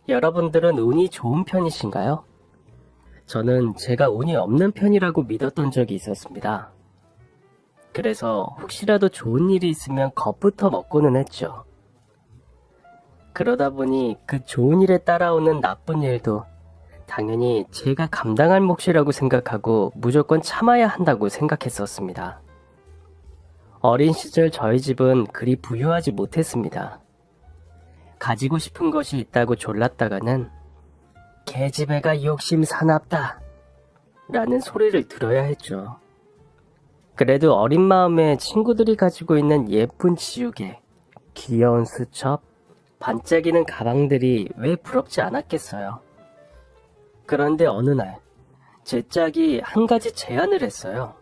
여러분들은 운이 좋은 편이신가요? 저는 제가 운이 없는 편이라고 믿었던 적이 있었습니다. 그래서 혹시라도 좋은 일이 있으면 겁부터 먹고는 했죠. 그러다 보니 그 좋은 일에 따라오는 나쁜 일도 당연히 제가 감당할 몫이라고 생각하고 무조건 참아야 한다고 생각했었습니다. 어린 시절 저희 집은 그리 부유하지 못했습니다. 가지고 싶은 것이 있다고 졸랐다가는 계집애가 욕심 사납다 라는 소리를 들어야 했죠. 그래도 어린 마음에 친구들이 가지고 있는 예쁜 지우개, 귀여운 수첩, 반짝이는 가방들이 왜 부럽지 않았겠어요. 그런데 어느 날 제 짝이 한 가지 제안을 했어요.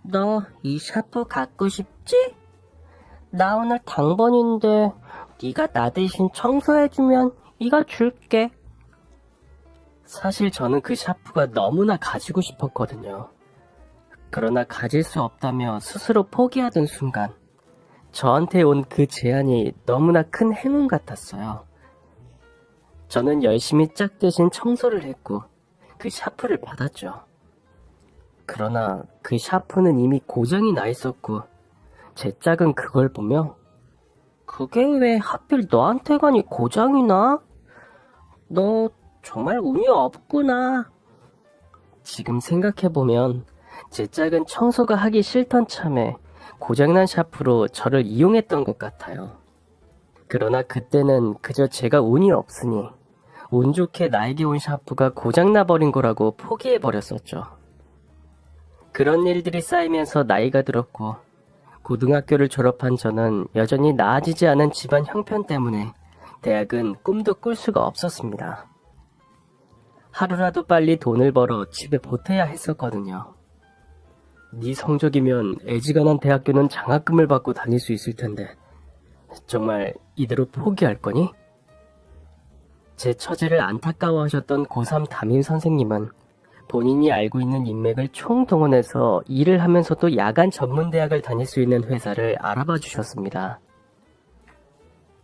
너 이 샤프 갖고 싶지? 나 오늘 당번인데 네가 나 대신 청소해주면 이거 줄게. 사실 저는 그 샤프가 너무나 가지고 싶었거든요. 그러나 가질 수 없다며 스스로 포기하던 순간 저한테 온 그 제안이 너무나 큰 행운 같았어요. 저는 열심히 짝 대신 청소를 했고 그 샤프를 받았죠. 그러나 그 샤프는 이미 고장이 나 있었고 제 짝은 그걸 보며 그게 왜 하필 너한테가니 고장이 나? 너 정말 운이 없구나. 지금 생각해보면 제 짝은 청소가 하기 싫던 참에 고장난 샤프로 저를 이용했던 것 같아요. 그러나 그때는 그저 제가 운이 없으니 운 좋게 나에게 온 샤프가 고장나버린 거라고 포기해버렸었죠. 그런 일들이 쌓이면서 나이가 들었고 고등학교를 졸업한 저는 여전히 나아지지 않은 집안 형편 때문에 대학은 꿈도 꿀 수가 없었습니다. 하루라도 빨리 돈을 벌어 집에 보태야 했었거든요. 네 성적이면 애지간한 대학교는 장학금을 받고 다닐 수 있을 텐데 정말 이대로 포기할 거니? 제 처지를 안타까워하셨던 고3 담임 선생님은 본인이 알고 있는 인맥을 총동원해서 일을 하면서도 야간 전문대학을 다닐 수 있는 회사를 알아봐 주셨습니다.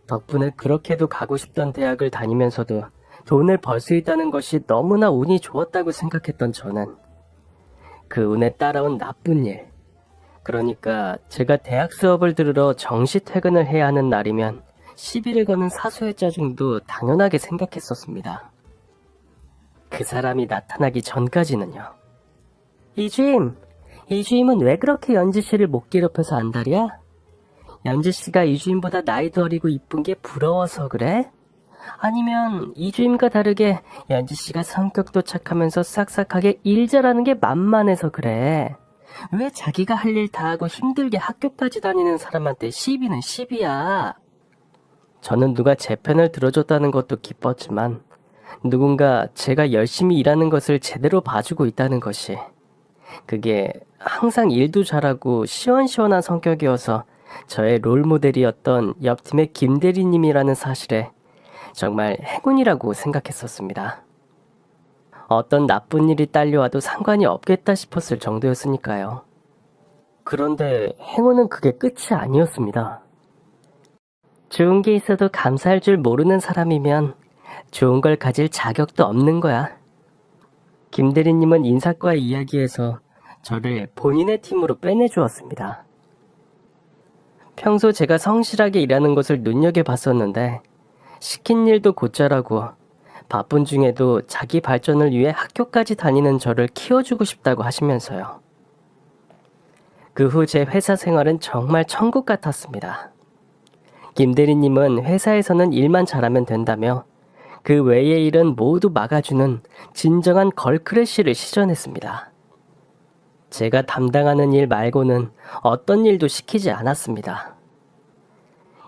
덕분에 그렇게도 가고 싶던 대학을 다니면서도 돈을 벌 수 있다는 것이 너무나 운이 좋았다고 생각했던 저는 그 운에 따라온 나쁜 일, 그러니까 제가 대학 수업을 들으러 정시 퇴근을 해야 하는 날이면 시비를 거는 사소의 짜증도 당연하게 생각했었습니다. 그 사람이 나타나기 전까지는요. 이주임은 왜 그렇게 연지씨를 못 괴롭혀서 안달이야? 연지씨가 이주임보다 나이도 어리고 이쁜 게 부러워서 그래? 아니면 이주임과 다르게 연지씨가 성격도 착하면서 싹싹하게 일 잘하는 게 만만해서 그래? 왜 자기가 할 일 다 하고 힘들게 학교까지 다니는 사람한테 시비는 시비야? 저는 누가 제 편을 들어줬다는 것도 기뻤지만 누군가 제가 열심히 일하는 것을 제대로 봐주고 있다는 것이, 그게 항상 일도 잘하고 시원시원한 성격이어서 저의 롤모델이었던 옆팀의 김대리님이라는 사실에 정말 행운이라고 생각했었습니다. 어떤 나쁜 일이 딸려와도 상관이 없겠다 싶었을 정도였으니까요. 그런데 행운은 그게 끝이 아니었습니다. 좋은 게 있어도 감사할 줄 모르는 사람이면 좋은 걸 가질 자격도 없는 거야. 김대리님은 인사과 이야기에서 저를 본인의 팀으로 빼내주었습니다. 평소 제가 성실하게 일하는 것을 눈여겨봤었는데 시킨 일도 곧잘하고 바쁜 중에도 자기 발전을 위해 학교까지 다니는 저를 키워주고 싶다고 하시면서요. 그 후 제 회사 생활은 정말 천국 같았습니다. 김대리님은 회사에서는 일만 잘하면 된다며 그 외의 일은 모두 막아주는 진정한 걸크래쉬를 시전했습니다. 제가 담당하는 일 말고는 어떤 일도 시키지 않았습니다.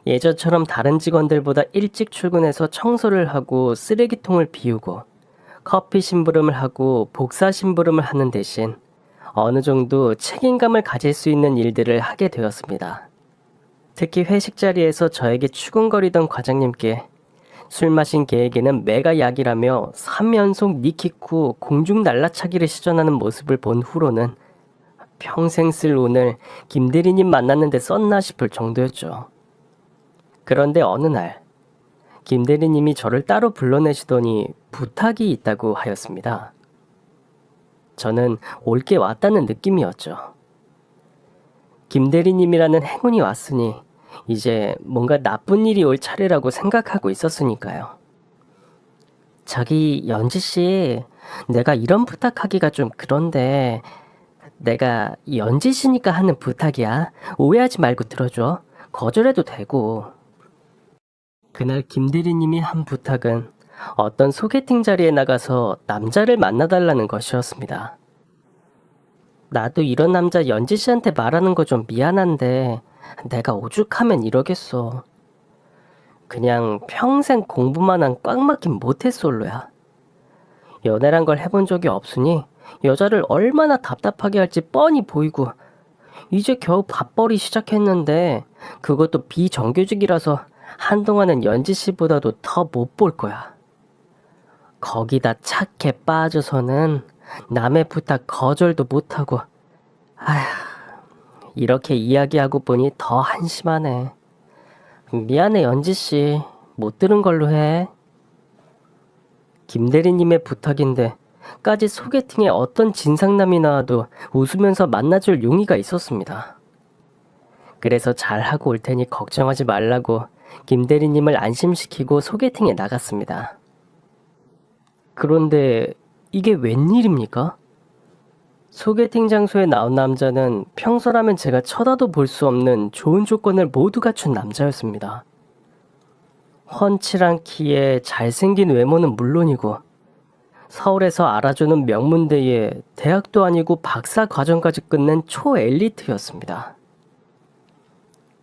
예전처럼 다른 직원들보다 일찍 출근해서 청소를 하고 쓰레기통을 비우고 커피 심부름을 하고 복사 심부름을 하는 대신 어느 정도 책임감을 가질 수 있는 일들을 하게 되었습니다. 특히 회식 자리에서 저에게 추궁거리던 과장님께 술 마신 개에게는 매가 약이라며 3연속 니킥 후 공중 날라차기를 시전하는 모습을 본 후로는 평생 쓸 운을 김대리님 만났는데 썼나 싶을 정도였죠. 그런데 어느 날 김 대리님이 저를 따로 불러내시더니 부탁이 있다고 하였습니다. 저는 올게 왔다는 느낌이었죠. 김 대리님이라는 행운이 왔으니 이제 뭔가 나쁜 일이 올 차례라고 생각하고 있었으니까요. 저기 연지 씨, 내가 이런 부탁하기가 좀 그런데 내가 연지 씨니까 하는 부탁이야. 오해하지 말고 들어줘. 거절해도 되고. 그날 김 대리님이 한 부탁은 어떤 소개팅 자리에 나가서 남자를 만나달라는 것이었습니다. 나도 이런 남자 연지 씨한테 말하는 거 좀 미안한데 내가 오죽하면 이러겠어. 그냥 평생 공부만 한 꽉 막힌 모태솔로야. 연애란 걸 해본 적이 없으니 여자를 얼마나 답답하게 할지 뻔히 보이고 이제 겨우 밥벌이 시작했는데 그것도 비정규직이라서 한동안은 연지 씨보다도 더 못 볼 거야. 거기다 착해 빠져서는 남의 부탁 거절도 못하고 아휴, 이렇게 이야기하고 보니 더 한심하네. 미안해 연지 씨, 못 들은 걸로 해. 김 대리님의 부탁인데 까지 소개팅에 어떤 진상남이 나와도 웃으면서 만나줄 용의가 있었습니다. 그래서 잘하고 올 테니 걱정하지 말라고 김 대리님을 안심시키고 소개팅에 나갔습니다. 그런데 이게 웬일입니까? 소개팅 장소에 나온 남자는 평소라면 제가 쳐다도 볼 수 없는 좋은 조건을 모두 갖춘 남자였습니다. 훤칠한 키에 잘생긴 외모는 물론이고 서울에서 알아주는 명문대에 대학도 아니고 박사 과정까지 끝낸 초엘리트였습니다.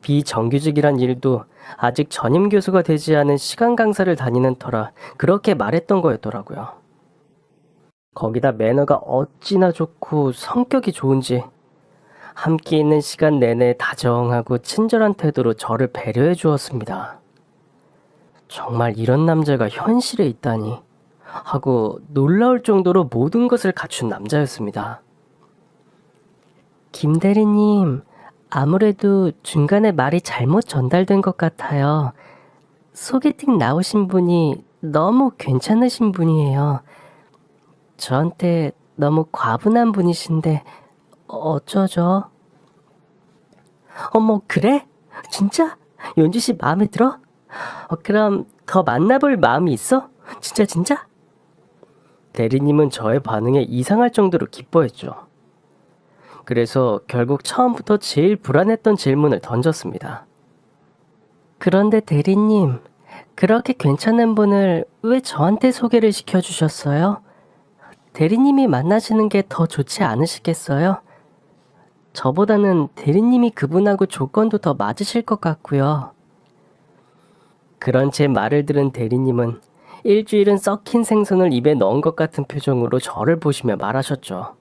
비정규직이란 일도 아직 전임 교수가 되지 않은 시간 강사를 다니는 터라 그렇게 말했던 거였더라고요. 거기다 매너가 어찌나 좋고 성격이 좋은지 함께 있는 시간 내내 다정하고 친절한 태도로 저를 배려해 주었습니다. 정말 이런 남자가 현실에 있다니 하고 놀라울 정도로 모든 것을 갖춘 남자였습니다. 김 대리님, 아무래도 중간에 말이 잘못 전달된 것 같아요. 소개팅 나오신 분이 너무 괜찮으신 분이에요. 저한테 너무 과분한 분이신데 어쩌죠? 어머, 그래? 진짜? 연주 씨 마음에 들어? 그럼 더 만나볼 마음이 있어? 진짜? 대리님은 저의 반응에 이상할 정도로 기뻐했죠. 그래서 결국 처음부터 제일 불안했던 질문을 던졌습니다. 그런데 대리님, 그렇게 괜찮은 분을 왜 저한테 소개를 시켜주셨어요? 대리님이 만나시는 게 더 좋지 않으시겠어요? 저보다는 대리님이 그분하고 조건도 더 맞으실 것 같고요. 그런 제 말을 들은 대리님은 일주일은 썩힌 생선을 입에 넣은 것 같은 표정으로 저를 보시며 말하셨죠.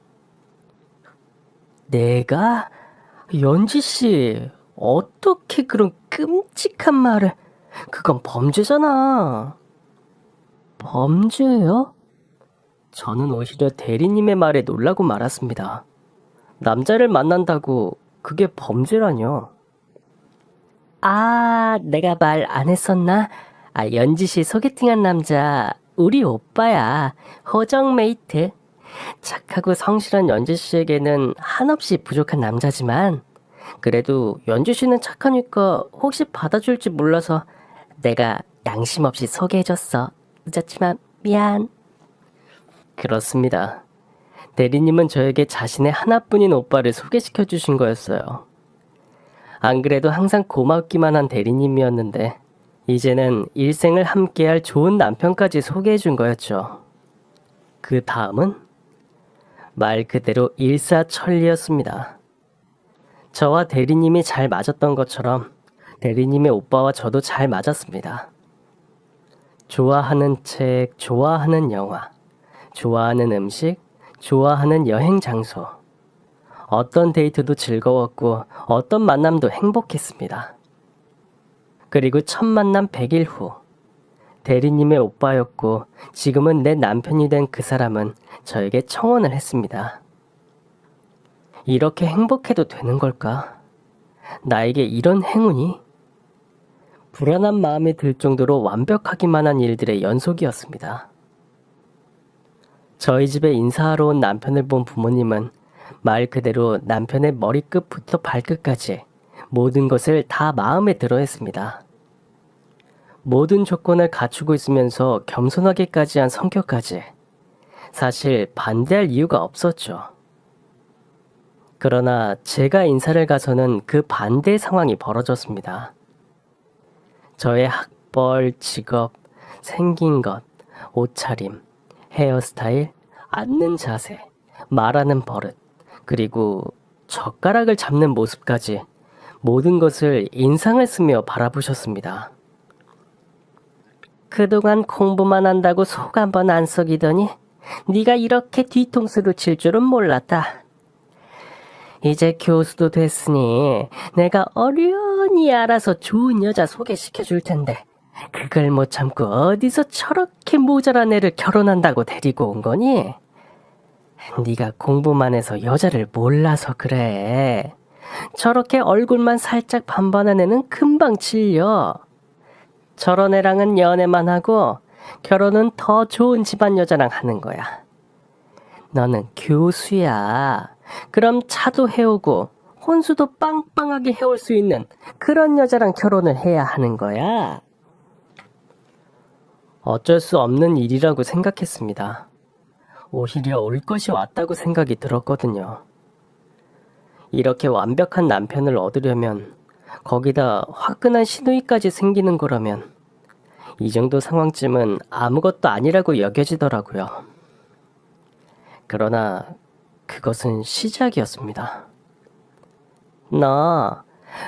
내가? 연지씨, 어떻게 그런 끔찍한 말을... 그건 범죄잖아. 범죄요? 저는 오히려 대리님의 말에 놀라고 말았습니다. 남자를 만난다고 그게 범죄라뇨. 아, 내가 말 안 했었나? 연지씨 소개팅한 남자 우리 오빠야. 호정 메이트. 착하고 성실한 연지씨에게는 한없이 부족한 남자지만 그래도 연지씨는 착하니까 혹시 받아줄지 몰라서 내가 양심 없이 소개해줬어. 늦었지만 미안. 그렇습니다. 대리님은 저에게 자신의 하나뿐인 오빠를 소개시켜 주신 거였어요. 안 그래도 항상 고맙기만 한 대리님이었는데 이제는 일생을 함께할 좋은 남편까지 소개해 준 거였죠. 그 다음은 말 그대로 일사천리였습니다. 저와 대리님이 잘 맞았던 것처럼 대리님의 오빠와 저도 잘 맞았습니다. 좋아하는 책, 좋아하는 영화, 좋아하는 음식, 좋아하는 여행 장소. 어떤 데이트도 즐거웠고 어떤 만남도 행복했습니다. 그리고 첫 만남 100일 후 대리님의 오빠였고 지금은 내 남편이 된 그 사람은 저에게 청혼을 했습니다. 이렇게 행복해도 되는 걸까? 나에게 이런 행운이? 불안한 마음이 들 정도로 완벽하기만 한 일들의 연속이었습니다. 저희 집에 인사하러 온 남편을 본 부모님은 말 그대로 남편의 머리끝부터 발끝까지 모든 것을 다 마음에 들어 했습니다. 모든 조건을 갖추고 있으면서 겸손하게까지 한 성격까지 사실 반대할 이유가 없었죠. 그러나 제가 인사를 가서는 그 반대 상황이 벌어졌습니다. 저의 학벌, 직업, 생긴 것, 옷차림, 헤어스타일, 앉는 자세, 말하는 버릇, 그리고 젓가락을 잡는 모습까지 모든 것을 인상을 쓰며 바라보셨습니다. 그동안 공부만 한다고 속 한 번 안 썩이더니 네가 이렇게 뒤통수를 칠 줄은 몰랐다. 이제 교수도 됐으니 내가 어련히 알아서 좋은 여자 소개시켜 줄 텐데 그걸 못 참고 어디서 저렇게 모자란 애를 결혼한다고 데리고 온 거니? 네가 공부만 해서 여자를 몰라서 그래. 저렇게 얼굴만 살짝 반반한 애는 금방 질려. 저런 애랑은 연애만 하고 결혼은 더 좋은 집안 여자랑 하는 거야. 너는 교수야. 그럼 차도 해오고 혼수도 빵빵하게 해올 수 있는 그런 여자랑 결혼을 해야 하는 거야. 어쩔 수 없는 일이라고 생각했습니다. 오히려 올 것이 왔다고 생각이 들었거든요. 이렇게 완벽한 남편을 얻으려면 거기다 화끈한 시누이까지 생기는 거라면 이 정도 상황쯤은 아무것도 아니라고 여겨지더라고요. 그러나 그것은 시작이었습니다. 너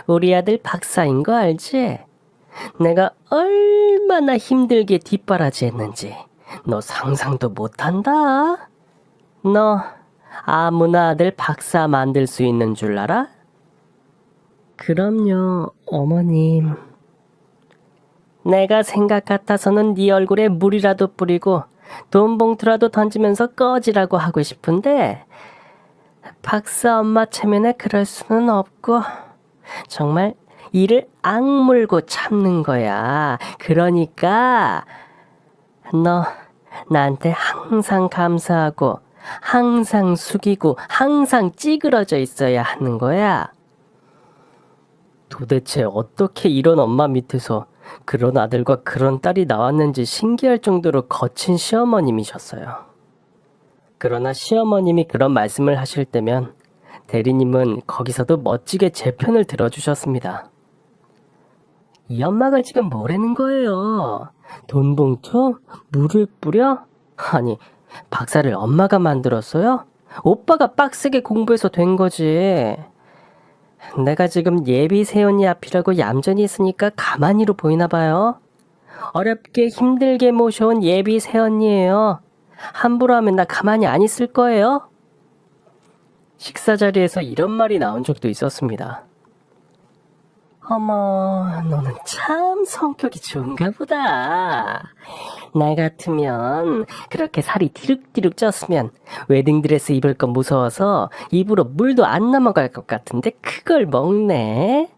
우리 아들 박사인 거 알지? 내가 얼마나 힘들게 뒷바라지했는지 너 상상도 못한다. 너 아무나 아들 박사 만들 수 있는 줄 알아? 그럼요, 어머님. 내가 생각 같아서는 네 얼굴에 물이라도 뿌리고 돈 봉투라도 던지면서 꺼지라고 하고 싶은데 박사 엄마 체면에 그럴 수는 없고 정말 이를 악물고 참는 거야. 그러니까 너 나한테 항상 감사하고 항상 숙이고 항상 찌그러져 있어야 하는 거야. 도대체 어떻게 이런 엄마 밑에서 그런 아들과 그런 딸이 나왔는지 신기할 정도로 거친 시어머님이셨어요. 그러나 시어머님이 그런 말씀을 하실 때면 대리님은 거기서도 멋지게 제 편을 들어주셨습니다. 이 엄마가 지금 뭐라는 거예요? 돈 봉투? 물을 뿌려? 아니, 박사를 엄마가 만들었어요? 오빠가 빡세게 공부해서 된 거지. 내가 지금 예비 새언니 앞이라고 얌전히 있으니까 가만히로 보이나 봐요. 어렵게 힘들게 모셔온 예비 새언니예요. 함부로 하면 나 가만히 안 있을 거예요. 식사 자리에서 이런 말이 나온 적도 있었습니다. 어머, 너는 참 성격이 좋은가 보다. 나 같으면 그렇게 살이 디룩디룩 쪘으면 웨딩드레스 입을 건 무서워서 입으로 물도 안 넘어갈 것 같은데 그걸 먹네.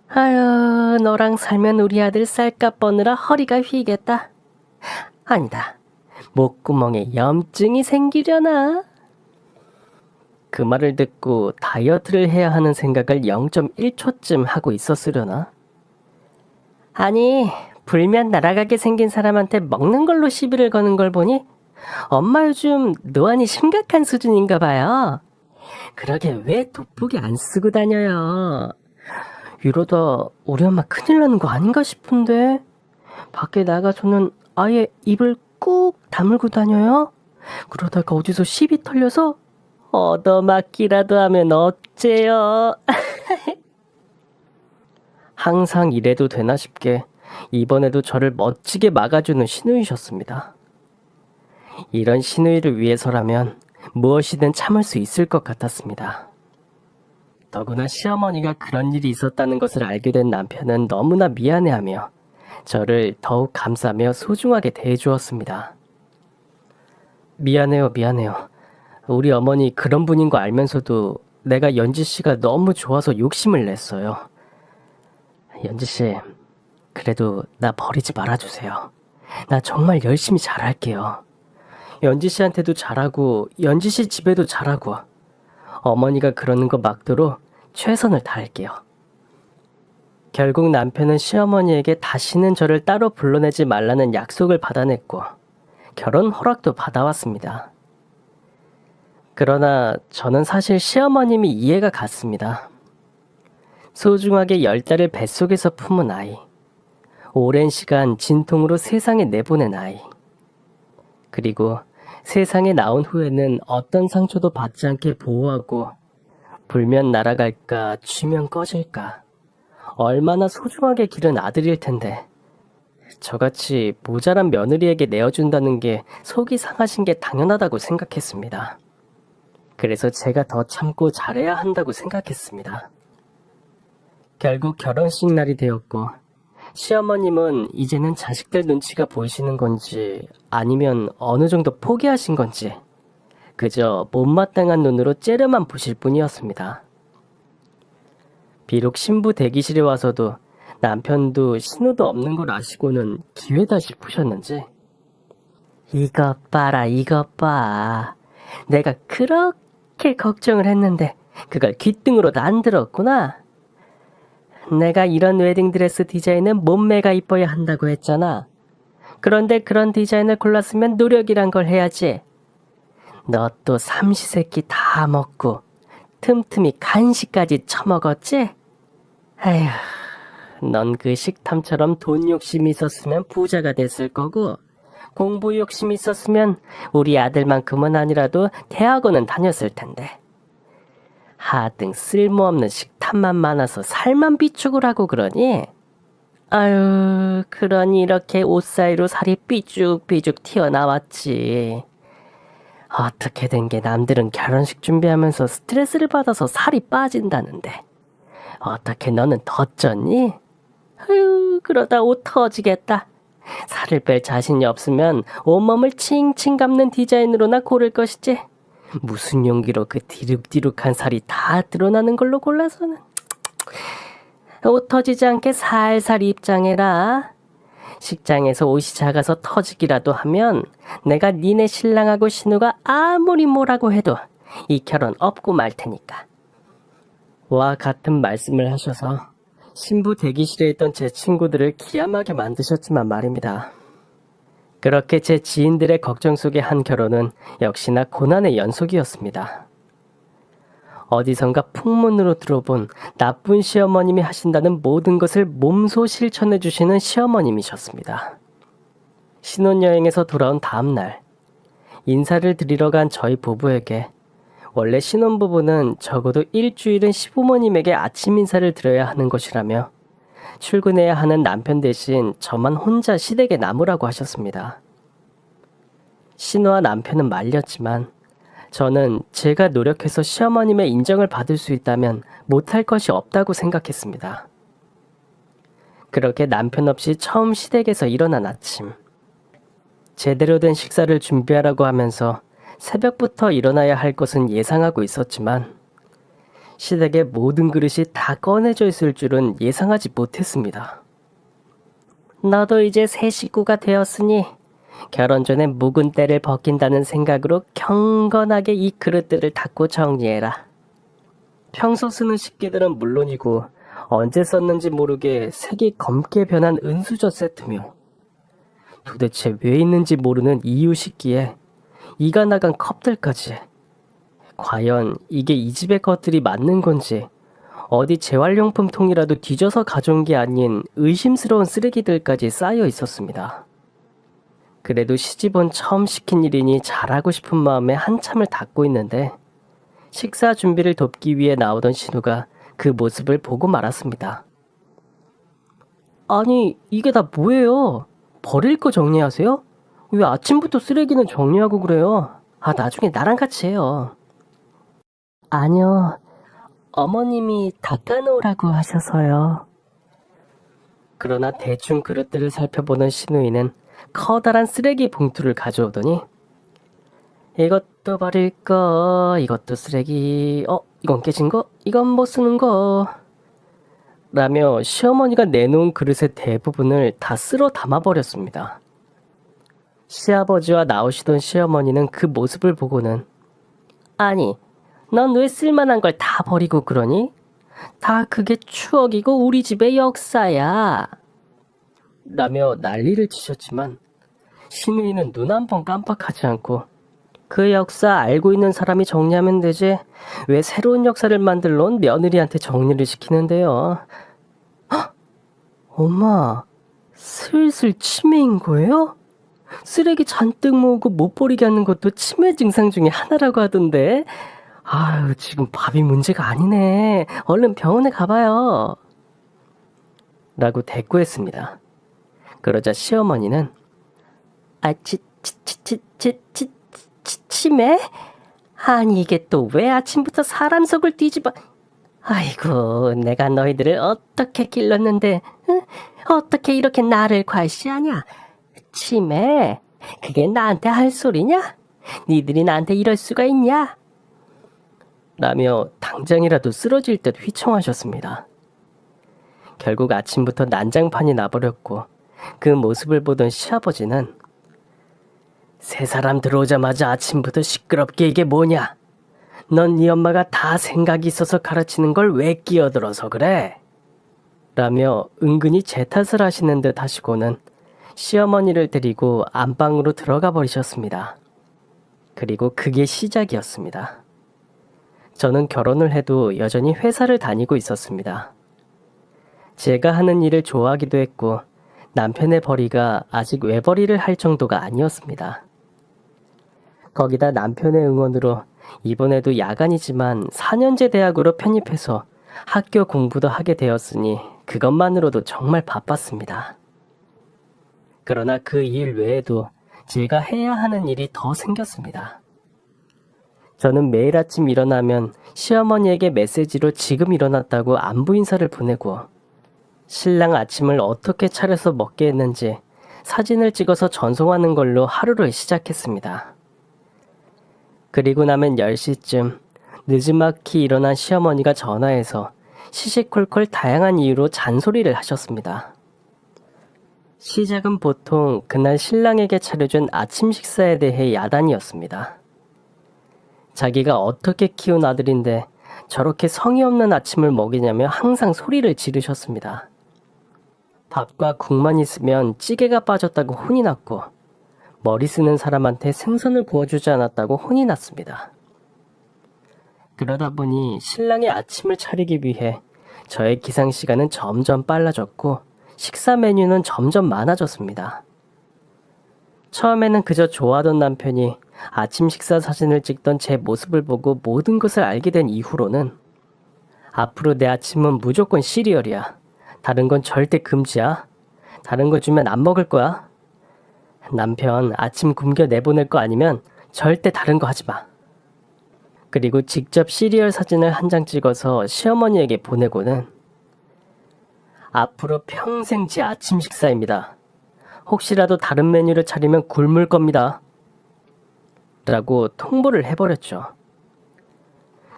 아유, 너랑 살면 우리 아들 쌀값 버느라 허리가 휘겠다. 아니다, 목구멍에 염증이 생기려나? 그 말을 듣고 다이어트를 해야 하는 생각을 0.1초쯤 하고 있었으려나? 아니, 불면 날아가게 생긴 사람한테 먹는 걸로 시비를 거는 걸 보니 엄마 요즘 노안이 심각한 수준인가 봐요. 그러게 왜 돋보기 안 쓰고 다녀요? 이러다 우리 엄마 큰일 나는 거 아닌가 싶은데 밖에 나가서는 아예 입을 꾹 다물고 다녀요? 그러다가 어디서 시비 털려서 얻어맞기라도 하면 어째요? 항상 이래도 되나 싶게 이번에도 저를 멋지게 막아주는 시누이셨습니다. 이런 시누이를 위해서라면 무엇이든 참을 수 있을 것 같았습니다. 더구나 시어머니가 그런 일이 있었다는 것을 알게 된 남편은 너무나 미안해하며 저를 더욱 감싸며 소중하게 대해주었습니다. 미안해요. 우리 어머니 그런 분인 거 알면서도 내가 연지 씨가 너무 좋아서 욕심을 냈어요. 연지 씨, 그래도 나 버리지 말아주세요. 나 정말 열심히 잘할게요. 연지 씨한테도 잘하고 연지 씨 집에도 잘하고 어머니가 그러는 거 막도록 최선을 다할게요. 결국 남편은 시어머니에게 다시는 저를 따로 불러내지 말라는 약속을 받아냈고 결혼 허락도 받아왔습니다. 그러나 저는 사실 시어머님이 이해가 갔습니다. 소중하게 10달을 뱃속에서 품은 아이, 오랜 시간 진통으로 세상에 내보낸 아이, 그리고 세상에 나온 후에는 어떤 상처도 받지 않게 보호하고 불면 날아갈까 쥐면 꺼질까 얼마나 소중하게 기른 아들일 텐데 저같이 모자란 며느리에게 내어준다는 게 속이 상하신 게 당연하다고 생각했습니다. 그래서 제가 더 참고 잘해야 한다고 생각했습니다. 결국 결혼식 날이 되었고 시어머님은 이제는 자식들 눈치가 보이시는 건지 아니면 어느 정도 포기하신 건지 그저 못마땅한 눈으로 째려만 보실 뿐이었습니다. 비록 신부 대기실에 와서도 남편도 신호도 없는 걸 아시고는 기회다 싶으셨는지 이것 봐라 이것 봐. 내가 그렇게 걱정을 했는데 그걸 귓등으로도 안 들었구나. 내가 이런 웨딩드레스 디자인은 몸매가 이뻐야 한다고 했잖아. 그런데 그런 디자인을 골랐으면 노력이란 걸 해야지. 너 또 삼시세끼 다 먹고 틈틈이 간식까지 처먹었지? 아휴, 넌 그 식탐처럼 돈 욕심이 있었으면 부자가 됐을 거고 공부 욕심이 있었으면 우리 아들만큼은 아니라도 대학원은 다녔을 텐데. 하등 쓸모없는 식탐만 많아서 살만 비축을 하고 그러니? 아유, 그러니 이렇게 옷 사이로 살이 삐죽삐죽 튀어나왔지. 어떻게 된 게 남들은 결혼식 준비하면서 스트레스를 받아서 살이 빠진다는데 어떻게 너는 더 쪘니? 아유, 그러다 옷 터지겠다. 살을 뺄 자신이 없으면 온몸을 칭칭 감는 디자인으로나 고를 것이지. 무슨 용기로 그 디룩디룩한 살이 다 드러나는 걸로 골라서는. 옷 터지지 않게 살살 입장해라. 식장에서 옷이 작아서 터지기라도 하면 내가 니네 신랑하고 신우가 아무리 뭐라고 해도 이 결혼 없고 말 테니까. 와 같은 말씀을 하셔서 신부 대기실에 있던 제 친구들을 기함하게 만드셨지만 말입니다. 그렇게 제 지인들의 걱정 속의 한 결혼은 역시나 고난의 연속이었습니다. 어디선가 풍문으로 들어본 나쁜 시어머님이 하신다는 모든 것을 몸소 실천해 주시는 시어머님이셨습니다. 신혼여행에서 돌아온 다음 날, 인사를 드리러 간 저희 부부에게 원래 신혼부부는 적어도 일주일은 시부모님에게 아침 인사를 드려야 하는 것이라며 출근해야 하는 남편 대신 저만 혼자 시댁에 남으라고 하셨습니다. 신우와 남편은 말렸지만 저는 제가 노력해서 시어머님의 인정을 받을 수 있다면 못할 것이 없다고 생각했습니다. 그렇게 남편 없이 처음 시댁에서 일어난 아침, 제대로 된 식사를 준비하라고 하면서 새벽부터 일어나야 할 것은 예상하고 있었지만 시댁의 모든 그릇이 다 꺼내져 있을 줄은 예상하지 못했습니다. 너도 이제 새 식구가 되었으니 결혼 전에 묵은 때를 벗긴다는 생각으로 경건하게 이 그릇들을 닦고 정리해라. 평소 쓰는 식기들은 물론이고 언제 썼는지 모르게 색이 검게 변한 은수저 세트며 도대체 왜 있는지 모르는 이유 식기에 이가 나간 컵들까지. 과연 이게 이 집의 것들이 맞는 건지 어디 재활용품 통이라도 뒤져서 가져온 게 아닌 의심스러운 쓰레기들까지 쌓여 있었습니다. 그래도 시집온 처음 시킨 일이니 잘하고 싶은 마음에 한참을 닦고 있는데 식사 준비를 돕기 위해 나오던 신우가 그 모습을 보고 말았습니다. 아니, 이게 다 뭐예요? 버릴 거 정리하세요? 왜 아침부터 쓰레기는 정리하고 그래요? 아, 나중에 나랑 같이 해요. 아니요, 어머님이 닦아놓으라고 하셔서요. 그러나 대충 그릇들을 살펴보는 신우이는 커다란 쓰레기 봉투를 가져오더니 이것도 버릴 거, 이것도 쓰레기, 이건 깨진 거, 이건 못 쓰는 거. 라며 시어머니가 내놓은 그릇의 대부분을 다 쓸어 담아버렸습니다. 시아버지와 나오시던 시어머니는 그 모습을 보고는 아니, 넌 왜 쓸만한 걸 다 버리고 그러니? 다 그게 추억이고 우리 집의 역사야. 라며 난리를 치셨지만 신우이는 눈 한 번 깜빡하지 않고 그 역사 알고 있는 사람이 정리하면 되지 왜 새로운 역사를 만들러 온 며느리한테 정리를 시키는데요. 헉! 엄마, 슬슬 치매인 거예요? 쓰레기 잔뜩 모으고 못 버리게 하는 것도 치매 증상 중에 하나라고 하던데. 아유, 지금 밥이 문제가 아니네. 얼른 병원에 가봐요. 라고 대꾸했습니다. 그러자 시어머니는 치매? 아니 이게 또 왜 아침부터 사람 속을 뒤집어. 아이고, 내가 너희들을 어떻게 길렀는데 응? 어떻게 이렇게 나를 괄시하냐. 치매? 그게 나한테 할 소리냐? 니들이 나한테 이럴 수가 있냐? 라며 당장이라도 쓰러질 듯 휘청하셨습니다. 결국 아침부터 난장판이 나버렸고 그 모습을 보던 시아버지는 새 사람 들어오자마자 아침부터 시끄럽게 이게 뭐냐? 넌 네 엄마가 다 생각이 있어서 가르치는 걸 왜 끼어들어서 그래? 라며 은근히 제 탓을 하시는 듯 하시고는 시어머니를 데리고 안방으로 들어가 버리셨습니다. 그리고 그게 시작이었습니다. 저는 결혼을 해도 여전히 회사를 다니고 있었습니다. 제가 하는 일을 좋아하기도 했고 남편의 벌이가 아직 외벌이를 할 정도가 아니었습니다. 거기다 남편의 응원으로 이번에도 야간이지만 4년제 대학으로 편입해서 학교 공부도 하게 되었으니 그것만으로도 정말 바빴습니다. 그러나 그 일 외에도 제가 해야 하는 일이 더 생겼습니다. 저는 매일 아침 일어나면 시어머니에게 메시지로 지금 일어났다고 안부 인사를 보내고 신랑 아침을 어떻게 차려서 먹게 했는지 사진을 찍어서 전송하는 걸로 하루를 시작했습니다. 그리고 나면 10시쯤 늦지막히 일어난 시어머니가 전화해서 시시콜콜 다양한 이유로 잔소리를 하셨습니다. 시작은 보통 그날 신랑에게 차려준 아침 식사에 대해 야단이었습니다. 자기가 어떻게 키운 아들인데 저렇게 성의 없는 아침을 먹이냐며 항상 소리를 지르셨습니다. 밥과 국만 있으면 찌개가 빠졌다고 혼이 났고 머리 쓰는 사람한테 생선을 구워주지 않았다고 혼이 났습니다. 그러다 보니 신랑의 아침을 차리기 위해 저의 기상시간은 점점 빨라졌고 식사 메뉴는 점점 많아졌습니다. 처음에는 그저 좋아하던 남편이 아침 식사 사진을 찍던 제 모습을 보고 모든 것을 알게 된 이후로는 앞으로 내 아침은 무조건 시리얼이야. 다른 건 절대 금지야. 다른 거 주면 안 먹을 거야. 남편 아침 굶겨 내보낼 거 아니면 절대 다른 거 하지 마. 그리고 직접 시리얼 사진을 한 장 찍어서 시어머니에게 보내고는 앞으로 평생 제 아침 식사입니다. 혹시라도 다른 메뉴를 차리면 굶을 겁니다. 라고 통보를 해버렸죠.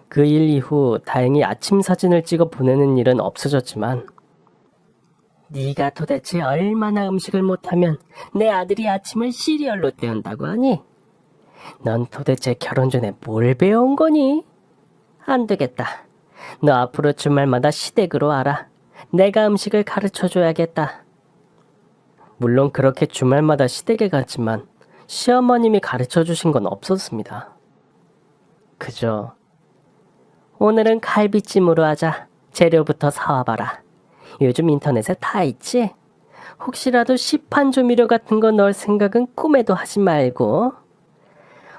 그 일 이후 다행히 아침 사진을 찍어 보내는 일은 없어졌지만 네가 도대체 얼마나 음식을 못하면 내 아들이 아침을 시리얼로 때운다고 하니? 넌 도대체 결혼 전에 뭘 배운 거니? 안 되겠다. 너 앞으로 주말마다 시댁으로 와라. 내가 음식을 가르쳐줘야겠다. 물론 그렇게 주말마다 시댁에 갔지만 시어머님이 가르쳐주신 건 없었습니다. 그저 오늘은 갈비찜으로 하자. 재료부터 사와봐라. 요즘 인터넷에 다 있지? 혹시라도 시판 조미료 같은 거 넣을 생각은 꿈에도 하지 말고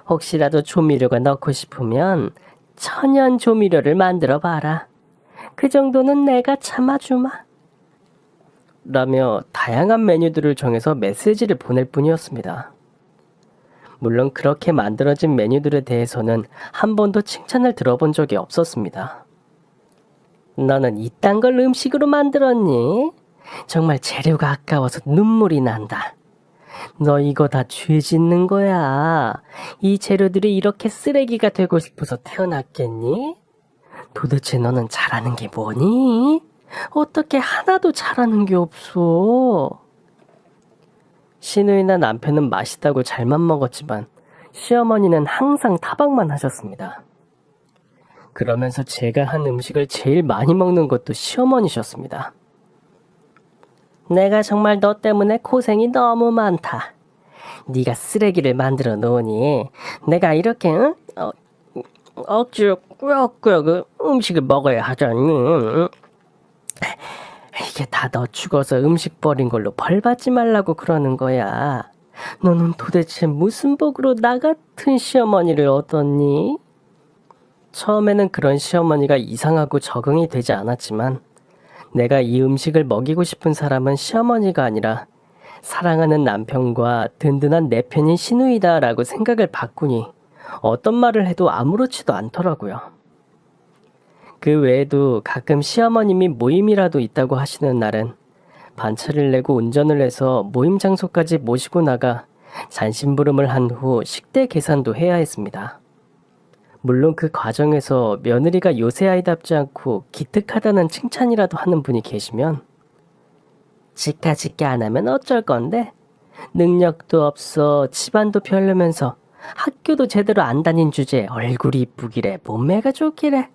혹시라도 조미료가 넣고 싶으면 천연 조미료를 만들어 봐라. 그 정도는 내가 참아주마. 라며 다양한 메뉴들을 정해서 메시지를 보낼 뿐이었습니다. 물론 그렇게 만들어진 메뉴들에 대해서는 한 번도 칭찬을 들어본 적이 없었습니다. 너는 이딴 걸 음식으로 만들었니? 정말 재료가 아까워서 눈물이 난다. 너 이거 다 죄 짓는 거야. 이 재료들이 이렇게 쓰레기가 되고 싶어서 태어났겠니? 도대체 너는 잘하는 게 뭐니? 어떻게 하나도 잘하는 게 없어. 시누이나 남편은 맛있다고 잘만 먹었지만 시어머니는 항상 타박만 하셨습니다. 그러면서 제가 한 음식을 제일 많이 먹는 것도 시어머니셨습니다. 내가 정말 너 때문에 고생이 너무 많다. 네가 쓰레기를 만들어 놓으니 내가 이렇게 억지로 꾸역꾸역 음식을 먹어야 하잖니. 이게 다 너 죽어서 음식 버린 걸로 벌 받지 말라고 그러는 거야. 너는 도대체 무슨 복으로 나 같은 시어머니를 얻었니? 처음에는 그런 시어머니가 이상하고 적응이 되지 않았지만 내가 이 음식을 먹이고 싶은 사람은 시어머니가 아니라 사랑하는 남편과 든든한 내 편인 시누이다라고 생각을 바꾸니 어떤 말을 해도 아무렇지도 않더라고요. 그 외에도 가끔 시어머님이 모임이라도 있다고 하시는 날은 반차를 내고 운전을 해서 모임 장소까지 모시고 나가 잔심부름을 한 후 식대 계산도 해야 했습니다. 물론 그 과정에서 며느리가 요새 아이답지 않고 기특하다는 칭찬이라도 하는 분이 계시면 지카짓게 안 하면 어쩔 건데? 능력도 없어, 집안도 별로면서 학교도 제대로 안 다닌 주제에 얼굴이 이쁘기래, 몸매가 좋기래.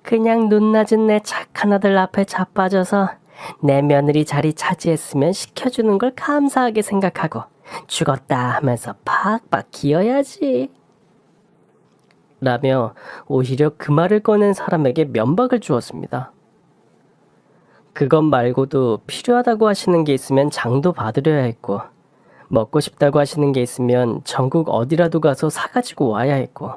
그냥 눈 낮은 내 착한 아들 앞에 자빠져서 내 며느리 자리 차지했으면 시켜주는 걸 감사하게 생각하고 죽었다 하면서 팍팍 기어야지. 라며 오히려 그 말을 꺼낸 사람에게 면박을 주었습니다. 그것 말고도 필요하다고 하시는 게 있으면 장도 봐드려야 했고 먹고 싶다고 하시는 게 있으면 전국 어디라도 가서 사가지고 와야 했고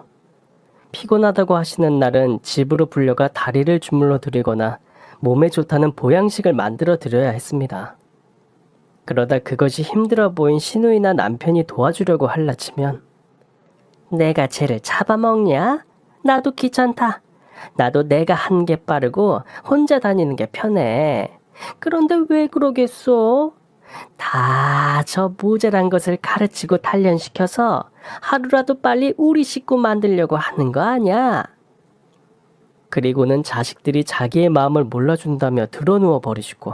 피곤하다고 하시는 날은 집으로 불려가 다리를 주물러 드리거나 몸에 좋다는 보양식을 만들어 드려야 했습니다. 그러다 그것이 힘들어 보인 시누이나 남편이 도와주려고 할라치면 내가 쟤를 잡아먹냐? 나도 귀찮다. 나도 내가 한 게 빠르고 혼자 다니는 게 편해. 그런데 왜 그러겠어? 다 저 모자란 것을 가르치고 단련시켜서 하루라도 빨리 우리 식구 만들려고 하는 거 아냐? 그리고는 자식들이 자기의 마음을 몰라준다며 드러누워 버리시고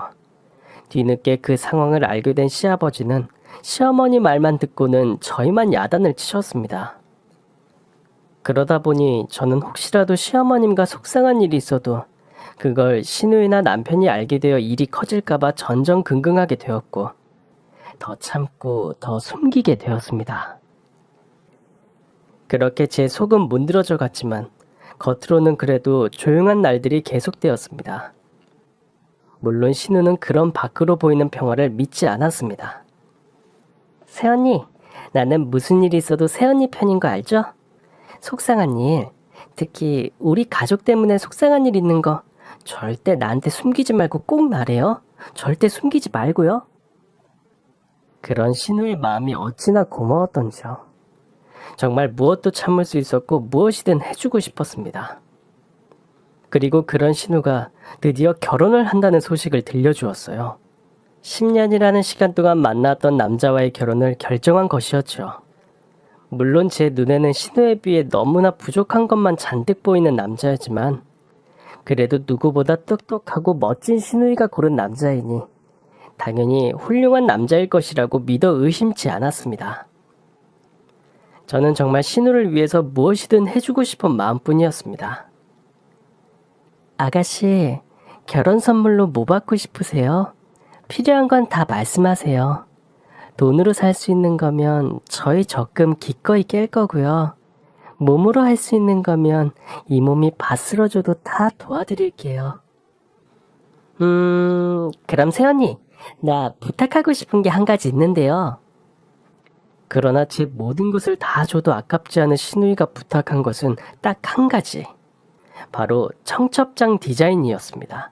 뒤늦게 그 상황을 알게 된 시아버지는 시어머니 말만 듣고는 저희만 야단을 치셨습니다. 그러다 보니 저는 혹시라도 시어머님과 속상한 일이 있어도 그걸 시누이나 남편이 알게 되어 일이 커질까봐 전전긍긍하게 되었고 더 참고 더 숨기게 되었습니다. 그렇게 제 속은 문드러져 갔지만 겉으로는 그래도 조용한 날들이 계속되었습니다. 물론 신우는 그런 밖으로 보이는 평화를 믿지 않았습니다. 새언니, 나는 무슨 일이 있어도 새언니 편인 거 알죠? 속상한 일, 특히 우리 가족 때문에 속상한 일 있는 거 절대 나한테 숨기지 말고 꼭 말해요. 절대 숨기지 말고요. 그런 신우의 마음이 어찌나 고마웠던지요. 정말 무엇도 참을 수 있었고 무엇이든 해주고 싶었습니다. 그리고 그런 신우가 드디어 결혼을 한다는 소식을 들려주었어요. 10년이라는 시간 동안 만났던 남자와의 결혼을 결정한 것이었죠. 물론 제 눈에는 신우에 비해 너무나 부족한 것만 잔뜩 보이는 남자였지만 그래도 누구보다 똑똑하고 멋진 신우이가 고른 남자이니 당연히 훌륭한 남자일 것이라고 믿어 의심치 않았습니다. 저는 정말 신우를 위해서 무엇이든 해주고 싶은 마음뿐이었습니다. 아가씨, 결혼 선물로 뭐 받고 싶으세요? 필요한 건 다 말씀하세요. 돈으로 살 수 있는 거면 저희 적금 기꺼이 깰 거고요. 몸으로 할 수 있는 거면 이 몸이 바스러져도 다 도와드릴게요. 그럼 새언니, 나 부탁하고 싶은 게 한 가지 있는데요. 그러나 제 모든 것을 다 줘도 아깝지 않은 신우이가 부탁한 것은 딱 한 가지. 바로 청첩장 디자인이었습니다.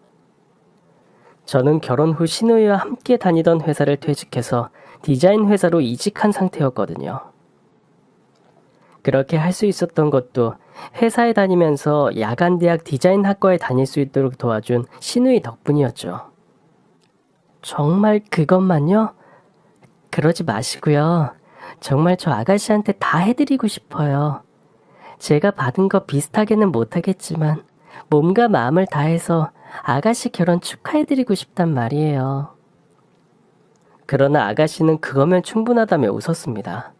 저는 결혼 후 신우이와 함께 다니던 회사를 퇴직해서 디자인 회사로 이직한 상태였거든요. 그렇게 할 수 있었던 것도 회사에 다니면서 야간대학 디자인 학과에 다닐 수 있도록 도와준 신우이 덕분이었죠. 정말 그것만요? 그러지 마시고요. 정말 저 아가씨한테 다 해드리고 싶어요. 제가 받은 거 비슷하게는 못하겠지만 몸과 마음을 다해서 아가씨 결혼 축하해드리고 싶단 말이에요. 그러나 아가씨는 그거면 충분하다며 웃었습니다.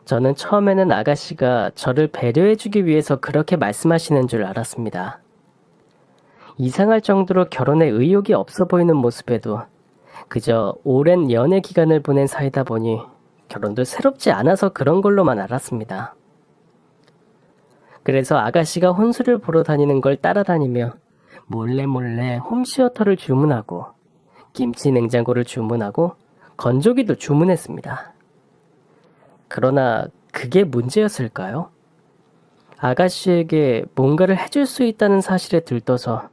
저는 처음에는 아가씨가 저를 배려해주기 위해서 그렇게 말씀하시는 줄 알았습니다. 이상할 정도로 결혼에 의욕이 없어 보이는 모습에도 그저 오랜 연애 기간을 보낸 사이다 보니 결혼도 새롭지 않아서 그런 걸로만 알았습니다. 그래서 아가씨가 혼수를 보러 다니는 걸 따라다니며 몰래 홈시어터를 주문하고 김치 냉장고를 주문하고 건조기도 주문했습니다. 그러나 그게 문제였을까요? 아가씨에게 뭔가를 해줄 수 있다는 사실에 들떠서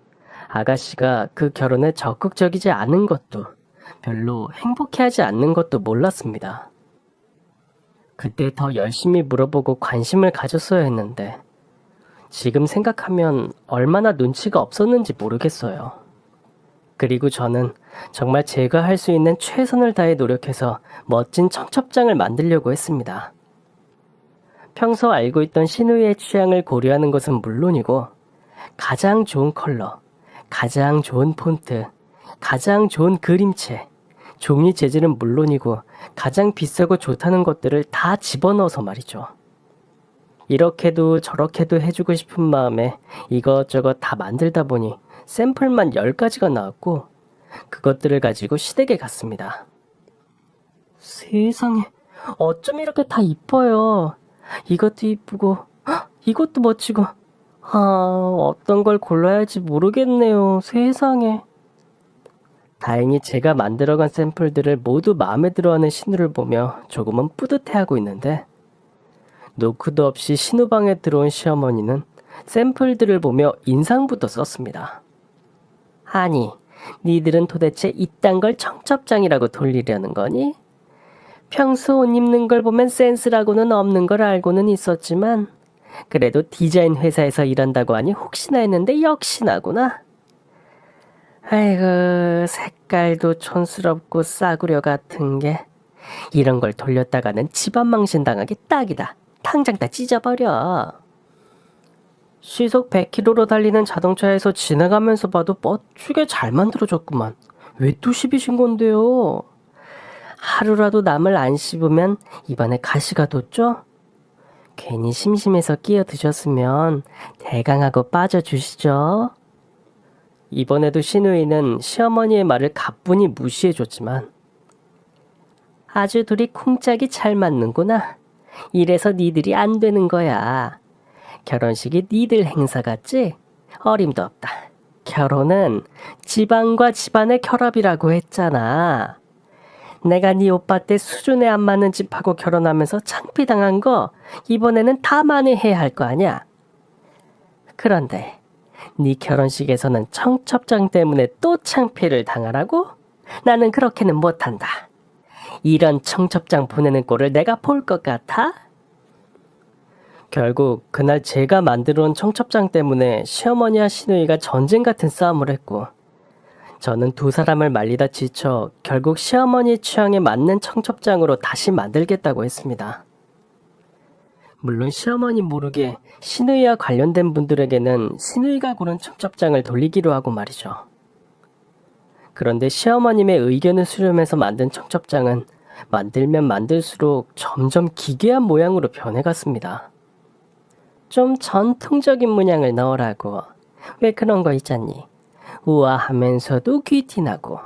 아가씨가 그 결혼에 적극적이지 않은 것도 별로 행복해하지 않는 것도 몰랐습니다. 그때 더 열심히 물어보고 관심을 가졌어야 했는데 지금 생각하면 얼마나 눈치가 없었는지 모르겠어요. 그리고 저는 정말 제가 할 수 있는 최선을 다해 노력해서 멋진 청첩장을 만들려고 했습니다. 평소 알고 있던 신우이의 취향을 고려하는 것은 물론이고 가장 좋은 컬러, 가장 좋은 폰트, 가장 좋은 그림체, 종이 재질은 물론이고 가장 비싸고 좋다는 것들을 다 집어넣어서 말이죠. 이렇게도 저렇게도 해주고 싶은 마음에 이것저것 다 만들다 보니 샘플만 10가지가 나왔고 그것들을 가지고 시댁에 갔습니다. 세상에, 어쩜 이렇게 다 이뻐요. 이것도 이쁘고 이것도 멋지고 어떤 걸 골라야 할지 모르겠네요. 세상에. 다행히 제가 만들어간 샘플들을 모두 마음에 들어하는 신우를 보며 조금은 뿌듯해하고 있는데 노크도 없이 신우 방에 들어온 시어머니는 샘플들을 보며 인상부터 썼습니다. 아니, 니들은 도대체 이딴 걸 청첩장이라고 돌리려는 거니? 평소 옷 입는 걸 보면 센스라고는 없는 걸 알고는 있었지만 그래도 디자인 회사에서 일한다고 하니 혹시나 했는데 역시나구나. 아이고, 색깔도 촌스럽고 싸구려 같은 게 이런 걸 돌렸다가는 집안 망신 당하기 딱이다. 당장 다 찢어버려. 시속 100km로 달리는 자동차에서 지나가면서 봐도 멋지게 잘 만들어졌구만. 왜 또 씹으신 건데요? 하루라도 남을 안 씹으면 입안에 가시가 돋죠? 괜히 심심해서 끼어 드셨으면 대강하고 빠져주시죠. 이번에도 신우이는 시어머니의 말을 가뿐히 무시해줬지만 아주 둘이 쿵짝이 잘 맞는구나. 이래서 니들이 안 되는 거야. 결혼식이 니들 행사 같지? 어림도 없다. 결혼은 집안과 집안의 결합이라고 했잖아. 내가 네 오빠 때 수준에 안 맞는 집하고 결혼하면서 창피당한 거 이번에는 다 만회해야 할 거 아니야. 그런데 네 결혼식에서는 청첩장 때문에 또 창피를 당하라고? 나는 그렇게는 못한다. 이런 청첩장 보내는 꼴을 내가 볼 것 같아? 결국 그날 제가 만들어 온 청첩장 때문에 시어머니와 시누이가 전쟁 같은 싸움을 했고 저는 두 사람을 말리다 지쳐 결국 시어머니 취향에 맞는 청첩장으로 다시 만들겠다고 했습니다. 물론 시어머니 모르게 시누이와 관련된 분들에게는 시누이가 고른 청첩장을 돌리기로 하고 말이죠. 그런데 시어머님의 의견을 수렴해서 만든 청첩장은 만들면 만들수록 점점 기괴한 모양으로 변해갔습니다. 좀 전통적인 문양을 넣으라고. 왜 그런 거 있잖니. 우아하면서도 귀티나고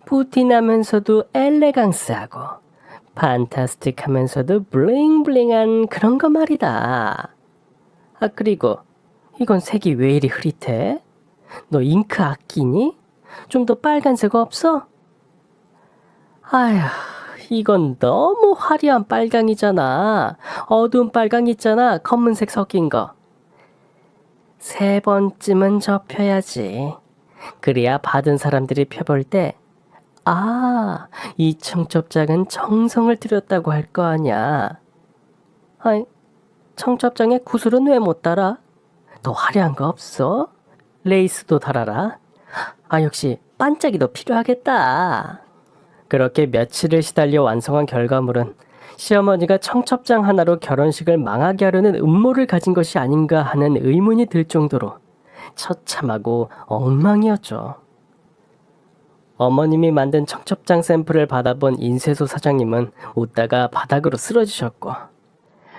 부티나면서도 엘레강스하고 판타스틱하면서도 블링블링한 그런 거 말이다. 그리고 이건 색이 왜 이리 흐릿해? 너 잉크 아끼니? 좀 더 빨간색 없어? 아휴, 이건 너무 화려한 빨강이잖아. 어두운 빨강 있잖아. 검은색 섞인 거. 3번쯤은 접혀야지. 그래야 받은 사람들이 펴볼 때 이 청첩장은 정성을 들였다고 할 거 아냐. 아이, 청첩장에 구슬은 왜 못 달아? 더 화려한 거 없어? 레이스도 달아라. 역시 반짝이도 필요하겠다. 그렇게 며칠을 시달려 완성한 결과물은 시어머니가 청첩장 하나로 결혼식을 망하게 하려는 음모를 가진 것이 아닌가 하는 의문이 들 정도로 처참하고 엉망이었죠. 어머님이 만든 청첩장 샘플을 받아본 인쇄소 사장님은 웃다가 바닥으로 쓰러지셨고,